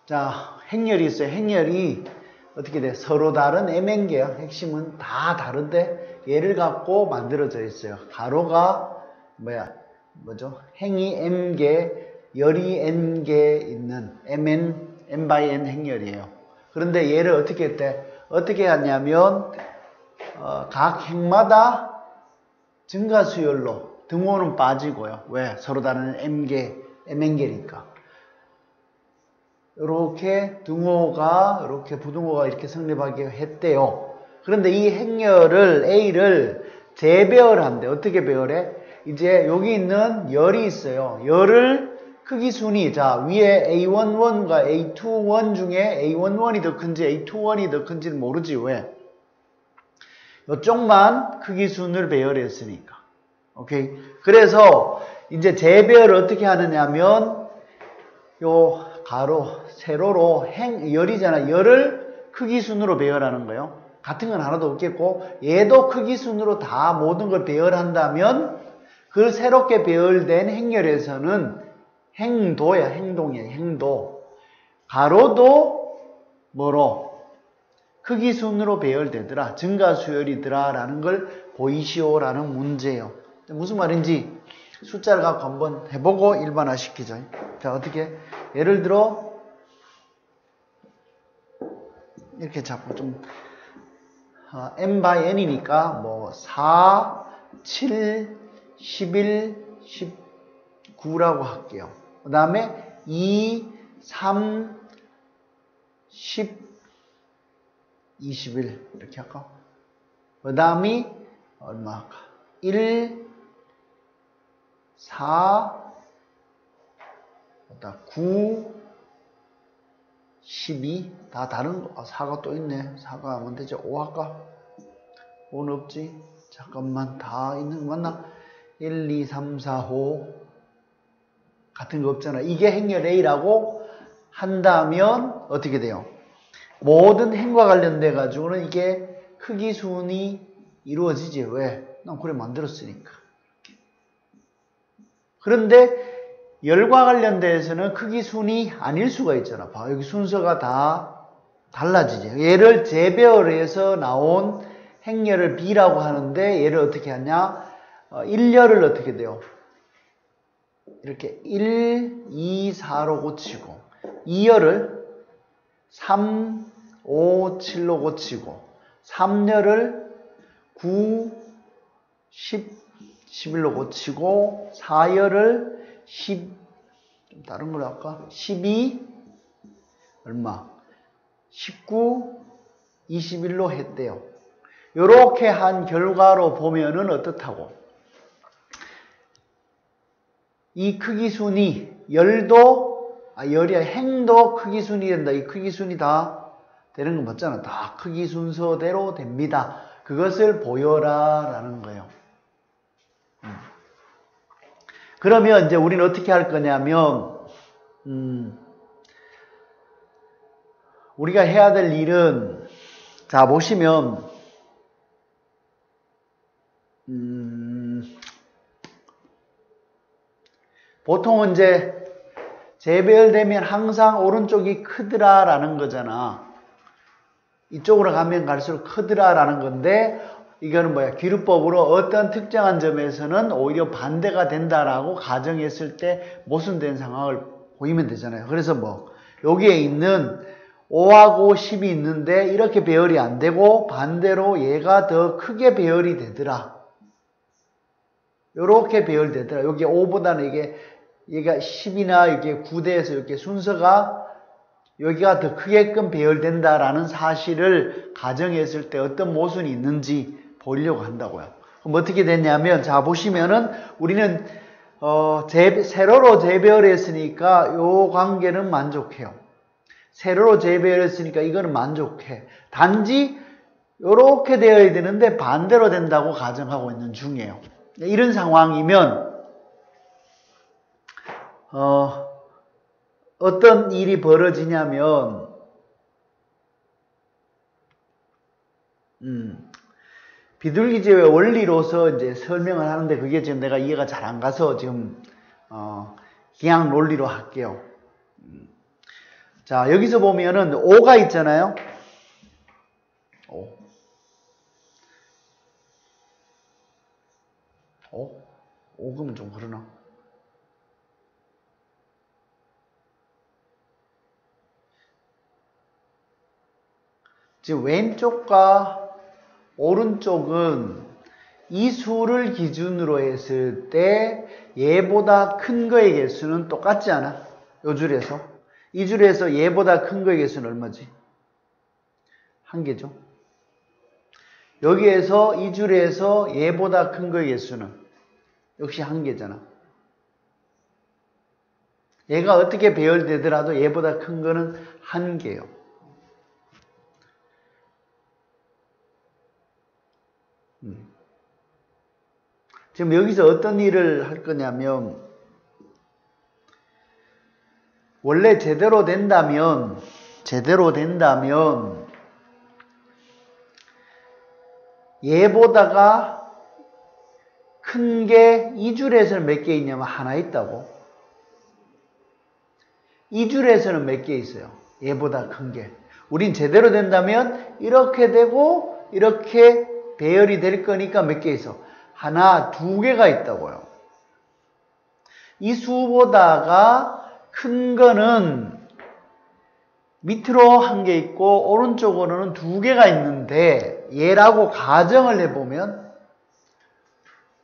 자, 행렬이 있어요. 행렬이 어떻게 돼? 서로 다른 mn개요. 핵심은 다 다른데 얘를 갖고 만들어져 있어요. 가로가 뭐죠? 행이 m개, 열이 n개 있는 n by n 행렬이에요. 그런데 얘를 어떻게 했대? 어떻게 하냐면 각 행마다 증가수열로 등호는 빠지고요. 왜? 서로 다른 mn개니까. 이렇게 등호가 이렇게 부등호가 이렇게 성립하게 했대요. 그런데 이 행렬을 A를 재배열한대. 어떻게 배열해? 이제 여기 있는 열이 있어요. 열을 크기 순위, 자 위에 A11과 A21 중에 A11이 더 큰지 A21이 더 큰지는 모르지. 왜? 이쪽만 크기 순을 배열했으니까. 오케이. 그래서 이제 재배열을 어떻게 하느냐면 요 가로, 세로로 열이잖아. 열을 크기 순으로 배열하는 거예요. 같은 건 하나도 없겠고 얘도 크기 순으로 다 모든 걸 배열한다면 그 새롭게 배열된 행렬에서는 행도야. 행동이야. 행도. 가로도 뭐로? 크기 순으로 배열되더라. 증가수열이더라 라는 걸 보이시오라는 문제예요. 무슨 말인지 숫자를 갖고 한번 해보고 일반화 시키죠. 자, 어떻게? 예를 들어 이렇게 잡고 좀 n by n이니까 뭐 4, 7, 11, 19라고 할게요. 그 다음에 2, 3, 10, 21 이렇게 할까? 그 다음이 얼마 할까? 1, 4, 9, 12 다 다른 거. 4가 또 있네. 4가 하면 되죠. 5 할까? 5는 없지. 잠깐만, 다 있는 거 맞나? 1, 2, 3, 4, 5 같은 거 없잖아. 이게 행렬 A라고 한다면 어떻게 돼요? 모든 행과 관련돼 가지고는 이게 크기 순이 이루어지지. 왜? 난 그래 만들었으니까. 그런데 열과 관련돼서는 크기 순이 아닐 수가 있잖아. 봐, 여기 순서가 다 달라지죠. 얘를 재배열해서 나온 행렬을 B라고 하는데 얘를 어떻게 하냐? 1열을 어떻게 돼요? 이렇게 1, 2, 4로 고치고 2열을 3, 5, 7로 고치고 3열을 9, 10, 11로 고치고 4열을 10, 좀 다른 걸로 할까? 12, 얼마? 19, 21로 했대요. 요렇게 한 결과로 보면은 어떻다고? 이 크기순이 열이야 행도 크기순이 된다. 이 크기순이 다 되는 거 맞잖아. 다 크기 순서대로 됩니다. 그것을 보여라 라는 거예요. 그러면 이제 우리는 어떻게 할 거냐면 우리가 해야 될 일은 자 보시면 보통은 이제 재배열되면 항상 오른쪽이 크더라라는 거잖아. 이쪽으로 가면 갈수록 크더라라는 건데 이거는 뭐야? 기루법으로 어떤 특정한 점에서는 오히려 반대가 된다라고 가정했을 때 모순된 상황을 보이면 되잖아요. 그래서 뭐 여기에 있는 5하고 10이 있는데 이렇게 배열이 안 되고 반대로 얘가 더 크게 배열이 되더라. 이렇게 배열되더라. 여기 5보다는 얘가 10이나 이게 9대에서 이렇게 순서가 여기가 더 크게끔 배열된다라는 사실을 가정했을 때 어떤 모순이 있는지 보려고 한다고요. 그럼 어떻게 됐냐면, 자, 보시면은 우리는, 세로로 재배열했으니까 요 관계는 만족해요. 세로로 재배열했으니까 이거는 만족해. 단지 요렇게 되어야 되는데 반대로 된다고 가정하고 있는 중이에요. 이런 상황이면, 어떤 일이 벌어지냐면, 비둘기제의 원리로서 이제 설명을 하는데 그게 지금 내가 이해가 잘 안 가서 지금, 그냥 논리로 할게요. 자, 여기서 보면은 5가 있잖아요. 5. 5 그러면 좀 그러나? 지금 왼쪽과 오른쪽은 이 수를 기준으로 했을 때 얘보다 큰 거의 개수는 똑같지 않아? 요 줄에서. 이 줄에서 얘보다 큰 거의 개수는 얼마지? 1개죠. 여기에서 이 줄에서 얘보다 큰 거의 개수는 역시 1개잖아. 얘가 어떻게 배열되더라도 얘보다 큰 거는 1개예요. 지금 여기서 어떤 일을 할 거냐면, 원래 제대로 된다면 얘보다가 큰 게 이 줄에서는 몇 개 있냐면 하나 있다고. 이 줄에서는 몇 개 있어요? 얘보다 큰 게. 우린 제대로 된다면 이렇게 되고 이렇게 배열이 될 거니까 몇 개 있어? 하나, 2개가 있다고요. 이 수보다가 큰 거는 밑으로 1개 있고 오른쪽으로는 2개가 있는데 얘라고 가정을 해보면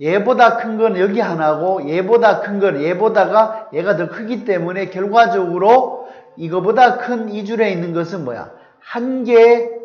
얘보다 큰 건 여기 하나고 얘보다 큰 건 얘보다가 얘가 더 크기 때문에 결과적으로 이거보다 큰 이 줄에 있는 것은 뭐야? 1개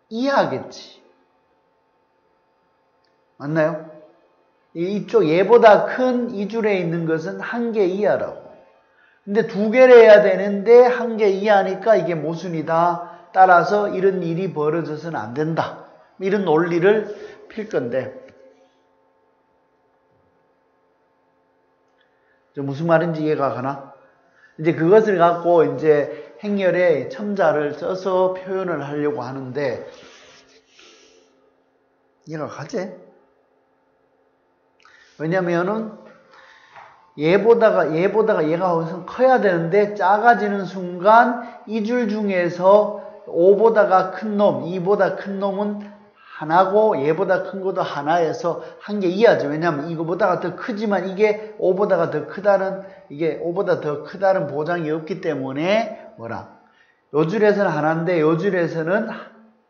이하겠지. 맞나요? 이쪽 얘보다 큰 이 줄에 있는 것은 1개 이하라고. 근데 2개를 해야 되는데 1개 이하니까 이게 모순이다. 따라서 이런 일이 벌어져서는 안 된다. 이런 논리를 필 건데, 무슨 말인지 이해가 가나? 이제 그것을 갖고 이제 행렬에 첨자를 써서 표현을 하려고 하는데, 이해가 가지? 왜냐면은 얘보다가 얘가 우선 커야 되는데 작아지는 순간 이 줄 중에서 5보다가 큰 놈, 2보다 큰 놈은 하나고 얘보다 큰 것도 하나여서 1개 이하죠. 왜냐하면 이거보다가 더 크지만 이게 5보다가 더 크다는, 이게 5보다 더 크다는 보장이 없기 때문에 뭐라? 요 줄에서는 하나인데 요 줄에서는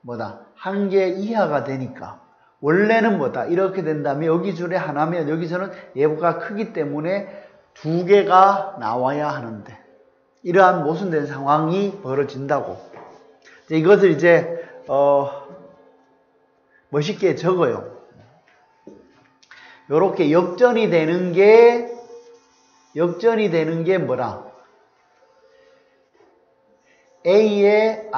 뭐다? 1개 이하가 되니까. 원래는 뭐다? 이렇게 된다면 여기 줄에 하나면 여기서는 얘보다 크기 때문에 2개가 나와야 하는데 이러한 모순된 상황이 벌어진다고. 이것을 이제 멋있게 적어요. 요렇게 역전이 되는 게 뭐라? A에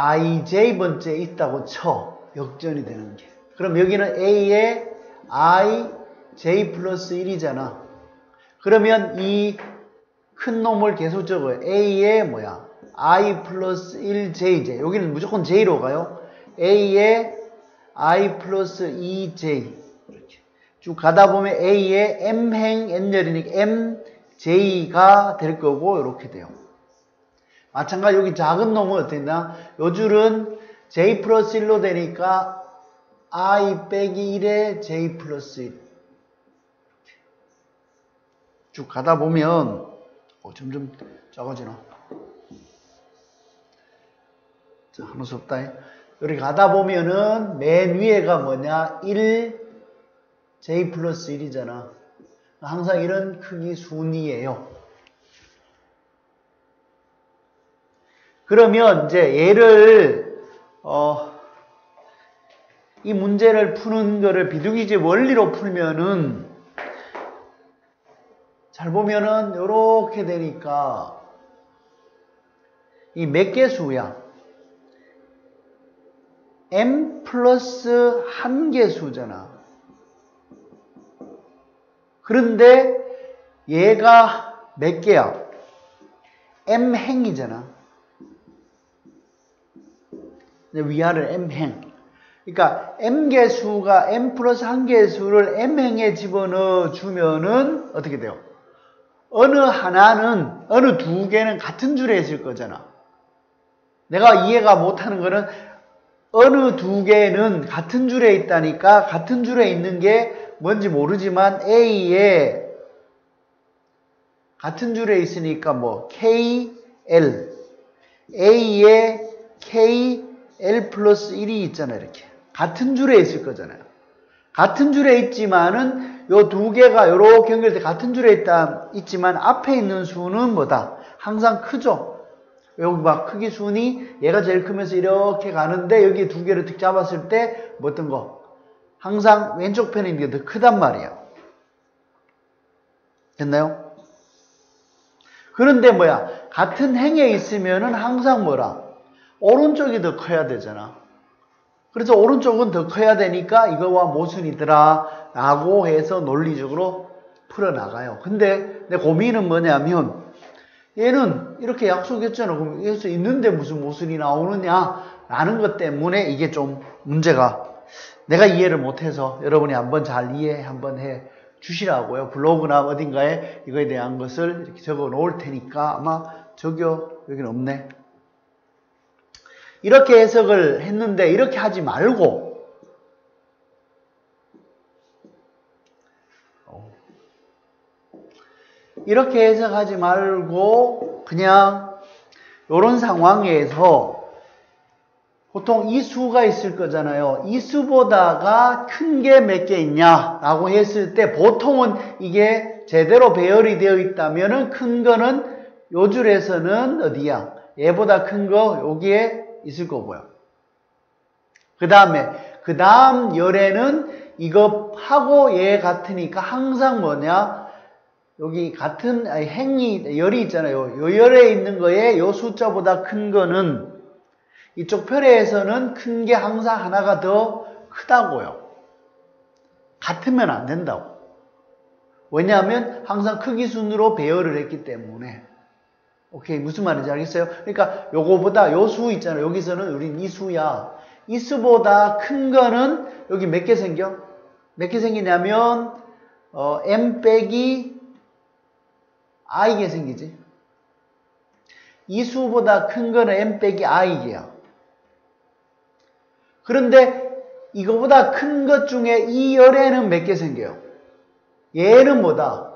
ij번째 있다고 쳐. 역전이 되는 게. 그럼 여기는 A에 ij 플러스 1이잖아. 그러면 이 큰 놈을 계속 적어요. A에 뭐야? I 플러스 1jj. 여기는 무조건 j로 가요. A에 I 플러스 2j. 이렇게 쭉 가다 보면 A에 m행 n열이니까 mj가 될 거고, 이렇게 돼요. 마찬가지 여기 작은 놈은 어떻게 되나? 요 줄은 j 플러스 1로 되니까 I 빼기 1에 j 플러스 1. 쭉 가다 보면 점점 작아지나? 자, 하는 수 없다. 이렇게 가다 보면은 맨 위에가 뭐냐? 1 j 플러스 1이잖아. 항상 이런 크기 순이에요. 그러면 이제 얘를 이 문제를 푸는 거를 비둘기집 원리로 풀면은 잘 보면은 요렇게 되니까 이 몇 개 수야? m 플러스 1개 수잖아. 그런데 얘가 몇 개야? m 행이잖아. 위아래 m 행. 그러니까 m개 수가 m 플러스 1개 수를 m행에 집어넣어 주면은 어떻게 돼요? 어느 두 개는 같은 줄에 있을 거잖아. 내가 이해가 못하는 거는 어느 두 개는 같은 줄에 있다니까 같은 줄에 있는 게 뭔지 모르지만 A에 같은 줄에 있으니까 뭐 KL A에 KL 플러스 1이 있잖아요. 이렇게 같은 줄에 있을 거잖아요. 같은 줄에 있지만은 요 두 개가 요렇게 연결돼 같은 줄에 있지만 앞에 있는 수는 뭐다? 항상 크죠? 여기 막 크기 순이 얘가 제일 크면서 이렇게 가는데 여기 두 개를 득 잡았을 때 뭐 어떤 거? 항상 왼쪽 편에 있는 게 더 크단 말이야. 됐나요? 그런데 뭐야? 같은 행에 있으면은 항상 뭐라? 오른쪽이 더 커야 되잖아. 그래서 오른쪽은 더 커야 되니까 이거와 모순이더라 라고 해서 논리적으로 풀어나가요. 근데 내 고민은 뭐냐면 얘는 이렇게 약속했잖아. 그럼 여기서 있는데 무슨 모순이 나오느냐 라는 것 때문에 이게 좀 문제가 내가 이해를 못해서 여러분이 한번 잘 이해 한번 해 주시라고요. 블로그나 어딘가에 이거에 대한 것을 이렇게 적어 놓을 테니까 아마 저기요 여기는 없네. 이렇게 해석을 했는데 이렇게 하지 말고 이렇게 해석하지 말고 그냥 이런 상황에서 보통 이 수가 있을 거잖아요. 이 수보다가 큰 게 몇 개 있냐라고 했을 때 보통은 이게 제대로 배열이 되어 있다면은 큰 거는 요 줄에서는 어디야? 얘보다 큰 거 여기에 있을 거고요. 그 다음 열에는 이거 하고 얘 같으니까 항상 뭐냐? 여기 같은 열이 있잖아요. 요 열에 있는 거에 요 숫자보다 큰 거는 이쪽 편에서는 큰 게 항상 하나가 더 크다고요. 같으면 안 된다고. 왜냐하면 항상 크기 순으로 배열을 했기 때문에. 오케이, 무슨 말인지 알겠어요? 그러니까 요거보다 요 수 있잖아요. 여기서는 우린 이 수야. 이 수보다 큰 거는 여기 몇 개 생겨? 몇 개 생기냐면 m 빼기 i개 생기지. 이 수보다 큰 거는 m 빼기 i개야. 그런데 이거보다 큰 것 중에 이 열에는 몇 개 생겨요? 얘는 뭐다?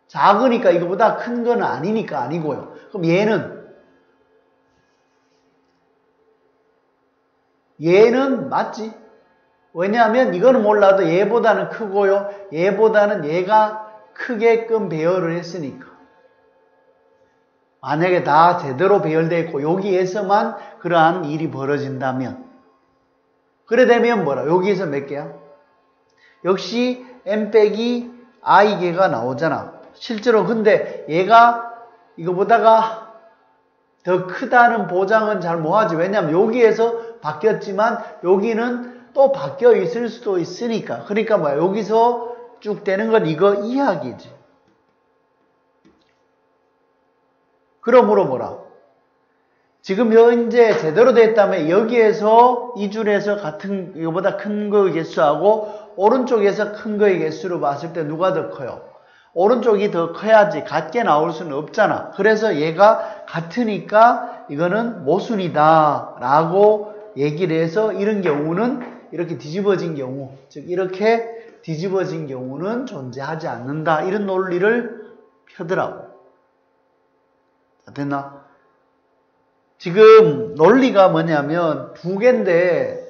작으니까 이거보다 큰 거는 아니니까 아니고요. 그럼 얘는 맞지? 왜냐하면 이거는 몰라도 얘보다는 크고요. 얘보다는 얘가 크게끔 배열을 했으니까. 만약에 다 제대로 배열되어 있고 여기에서만 그러한 일이 벌어진다면 그래 되면 뭐라? 여기에서 몇 개야? 역시 m 빼기 i 개가 나오잖아. 실제로 근데 얘가 이거보다가 더 크다는 보장은 잘 못하지. 왜냐하면 여기에서 바뀌었지만 여기는 또 바뀌어 있을 수도 있으니까. 그러니까 뭐야? 여기서 쭉 되는 건 이거 이야기지. 그러므로 뭐라? 지금 현재 제대로 됐다면 여기에서 이 줄에서 같은 이거보다 큰 거의 개수하고 오른쪽에서 큰 거의 개수로 봤을 때 누가 더 커요? 오른쪽이 더 커야지 같게 나올 수는 없잖아. 그래서 얘가 같으니까 이거는 모순이다 라고 얘기를 해서 이런 경우는 이렇게 뒤집어진 경우, 즉 이렇게 뒤집어진 경우는 존재하지 않는다. 이런 논리를 펴더라고. 됐나? 지금 논리가 뭐냐면 두 개인데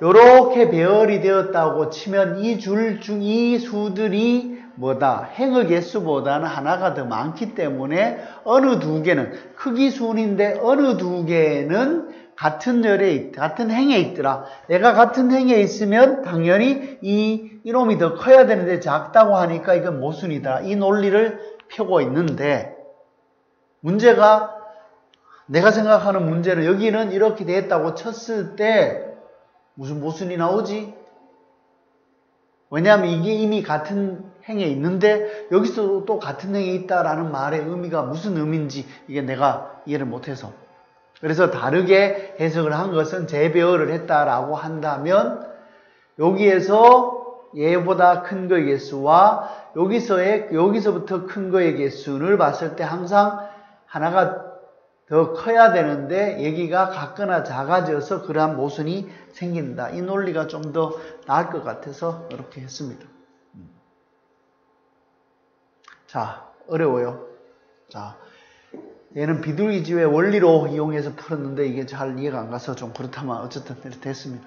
요렇게 배열이 되었다고 치면 이 줄 중 이 수들이 뭐다? 행의 개수보다는 하나가 더 많기 때문에 어느 두 개는 크기 순인데 어느 두 개는 같은 행에 있더라. 얘가 같은 행에 있으면 당연히 이놈이 더 커야 되는데 작다고 하니까 이건 모순이다. 이 논리를 펴고 있는데 문제가 내가 생각하는 문제는 여기는 이렇게 됐다고 쳤을 때 무슨 모순이 나오지? 왜냐하면 이게 이미 같은 행에 있는데 여기서 또 같은 행에 있다라는 말의 의미가 무슨 의미인지 이게 내가 이해를 못해서 그래서 다르게 해석을 한 것은 재배열을 했다라고 한다면 여기에서 얘보다 큰 거의 개수와 여기서부터 큰 거의 개수를 봤을 때 항상 하나가 더 커야 되는데 여기가 같거나 작아져서 그러한 모순이 생긴다. 이 논리가 좀 더 나을 것 같아서 이렇게 했습니다. 자, 어려워요. 자, 얘는 비둘기지의 원리로 이용해서 풀었는데 이게 잘 이해가 안 가서 좀 그렇다면 어쨌든 이렇게 됐습니다.